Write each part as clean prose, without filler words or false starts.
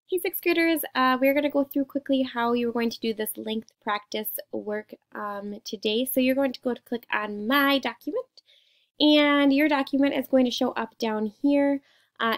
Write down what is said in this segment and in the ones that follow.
Hey, sixth graders, we're going to go through quickly how you're going to do this length practice work today. So you're going to go to click on My Document, and your document is going to show up down here.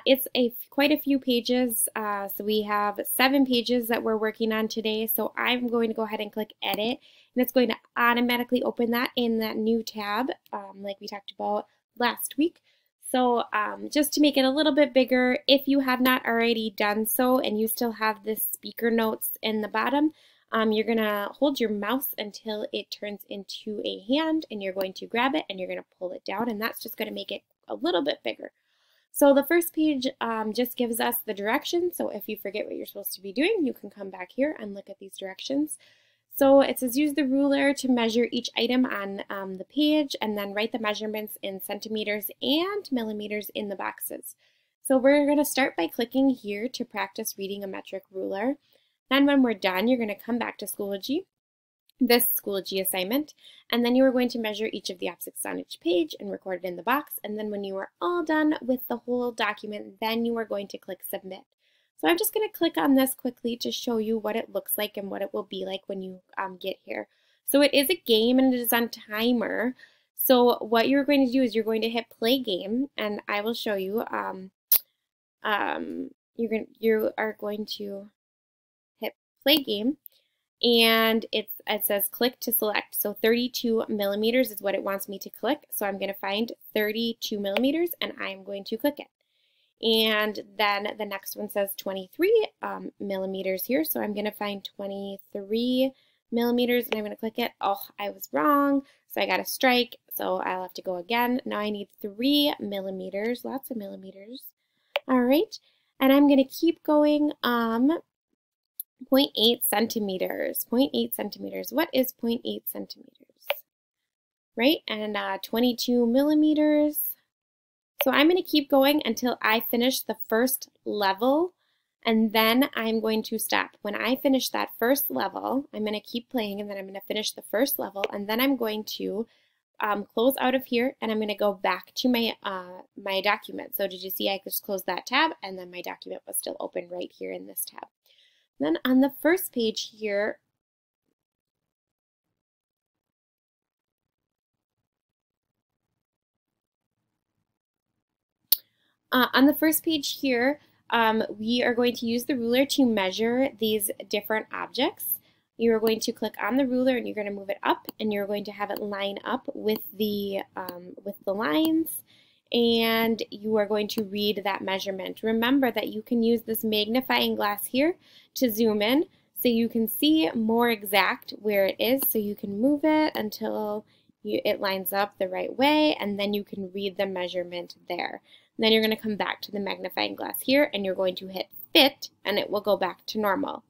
It's quite a few pages, so we have 7 pages that we're working on today. So I'm going to go ahead and click Edit, and it's going to automatically open that in that new tab like we talked about last week. So just to make it a little bit bigger, if you have not already done so and you still have this speaker notes in the bottom, you're going to hold your mouse until it turns into a hand, and you're going to grab it and you're going to pull it down, and that's just going to make it a little bit bigger. So the first page just gives us the directions. So if you forget what you're supposed to be doing, you can come back here and look at these directions. So it says use the ruler to measure each item on the page, and then write the measurements in centimeters and millimeters in the boxes. So we're going to start by clicking here to practice reading a metric ruler. Then when we're done, you're going to come back to Schoology, this Schoology assignment, and then you are going to measure each of the objects on each page and record it in the box. And then when you are all done with the whole document, then you are going to click Submit. So I'm just going to click on this quickly to show you what it looks like and what it will be like when you get here. So it is a game and it is on timer. So what you're going to do is you're going to hit play game, and I will show you. You are going to hit play game, and it says click to select. So 32 millimeters is what it wants me to click. So I'm going to find 32 millimeters and I'm going to click it. And then the next one says 23 millimeters here. So I'm going to find 23 millimeters and I'm going to click it. Oh, I was wrong. So I got a strike. So I'll have to go again. Now I need 3 millimeters, lots of millimeters. All right. And I'm going to keep going. 0.8 centimeters. 0.8 centimeters. What is 0.8 centimeters? Right? And 22 millimeters. So I'm going to keep going until I finish the first level, and then I'm going to stop. When I finish that first level, I'm going to keep playing, and then I'm going to finish the first level, and then I'm going to close out of here, and I'm going to go back to my my document. So did you see I just closed that tab, and then my document was still open right here in this tab. Then on the first page here, we are going to use the ruler to measure these different objects. You're going to click on the ruler and you're going to move it up, and you're going to have it line up with the lines, and you are going to read that measurement. Remember that you can use this magnifying glass here to zoom in so you can see more exact where it is, so you can move it until it lines up the right way, and then you can read the measurement there. And then you're going to come back to the magnifying glass here, and you're going to hit fit, and it will go back to normal.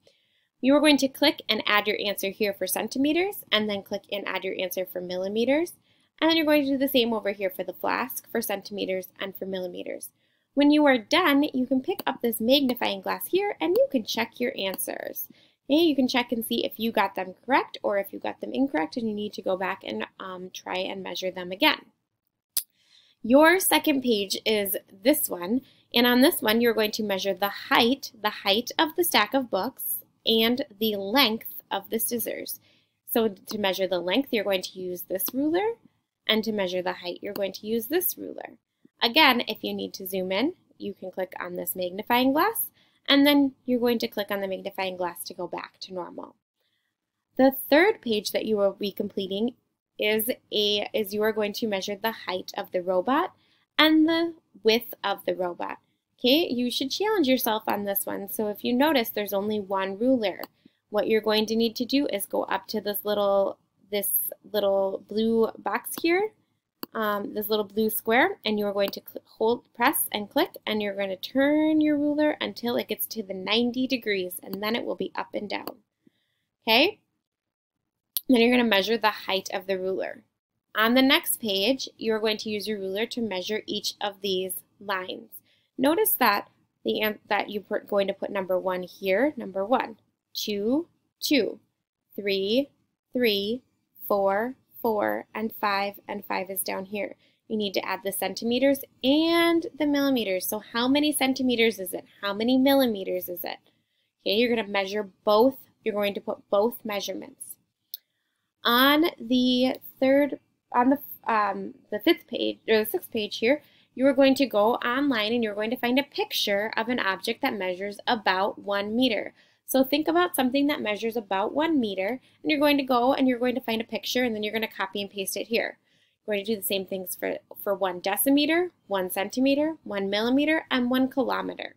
You are going to click and add your answer here for centimeters, and then click and add your answer for millimeters. And then you're going to do the same over here for the flask for centimeters and for millimeters. When you are done, you can pick up this magnifying glass here and you can check your answers. Okay, you can check and see if you got them correct or if you got them incorrect and you need to go back and try and measure them again. Your second page is this one, and on this one you're going to measure the height of the stack of books and the length of the scissors. So to measure the length, you're going to use this ruler, and to measure the height, you're going to use this ruler. Again, if you need to zoom in, you can click on this magnifying glass, and then you're going to click on the magnifying glass to go back to normal. The third page that you will be completing is you are going to measure the height of the robot and the width of the robot. Okay, you should challenge yourself on this one. So if you notice, there's only one ruler. What you're going to need to do is go up to this little blue box here, this little blue square, and you're going to press and click, and you're going to turn your ruler until it gets to the 90 degrees, and then it will be up and down. Okay? Then you're going to measure the height of the ruler. On the next page, you're going to use your ruler to measure each of these lines. Notice that you're going to put number 1 here, number 1, 2, 2, 3, 3, 4, 4, and 5 is down here. You need to add the centimeters and the millimeters. So how many centimeters is it? How many millimeters is it? Okay, you're going to measure both. You're going to put both measurements. On the fifth page or the sixth page here, you are going to go online and you're going to find a picture of an object that measures about 1 meter. So think about something that measures about 1 meter, and you're going to go and you're going to find a picture, and then you're going to copy and paste it here. We're going to do the same things for 1 decimeter, 1 centimeter, 1 millimeter, and 1 kilometer.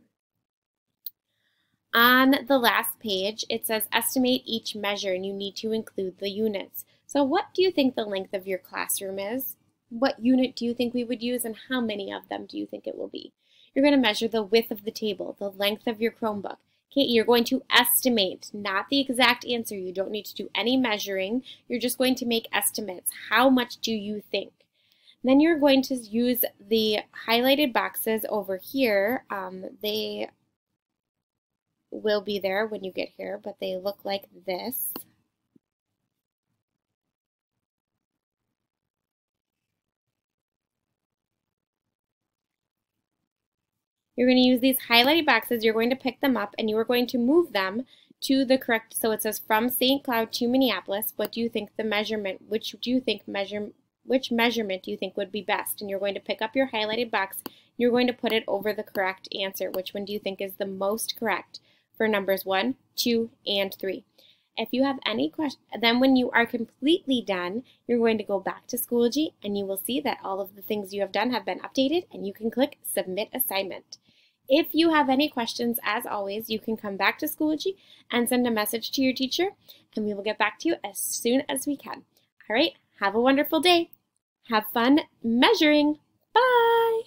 On the last page, it says estimate each measure, and you need to include the units. So what do you think the length of your classroom is? What unit do you think we would use, and how many of them do you think it will be? You're going to measure the width of the table, the length of your Chromebook. Okay, you're going to estimate, not the exact answer. You don't need to do any measuring. You're just going to make estimates. How much do you think? Then you're going to use the highlighted boxes over here. They will be there when you get here, but they look like this. You're going to use these highlighted boxes, you're going to pick them up, and you are going to move them to the correct, so it says from St. Cloud to Minneapolis. What do you think the measurement, which measurement do you think would be best? And you're going to pick up your highlighted box, you're going to put it over the correct answer. Which one do you think is the most correct for numbers 1, 2, and 3? If you have any questions, then when you are completely done, you're going to go back to Schoology, and you will see that all of the things you have done have been updated, and you can click Submit Assignment. If you have any questions, as always, you can come back to Schoology and send a message to your teacher, and we will get back to you as soon as we can. All right, have a wonderful day. Have fun measuring. Bye.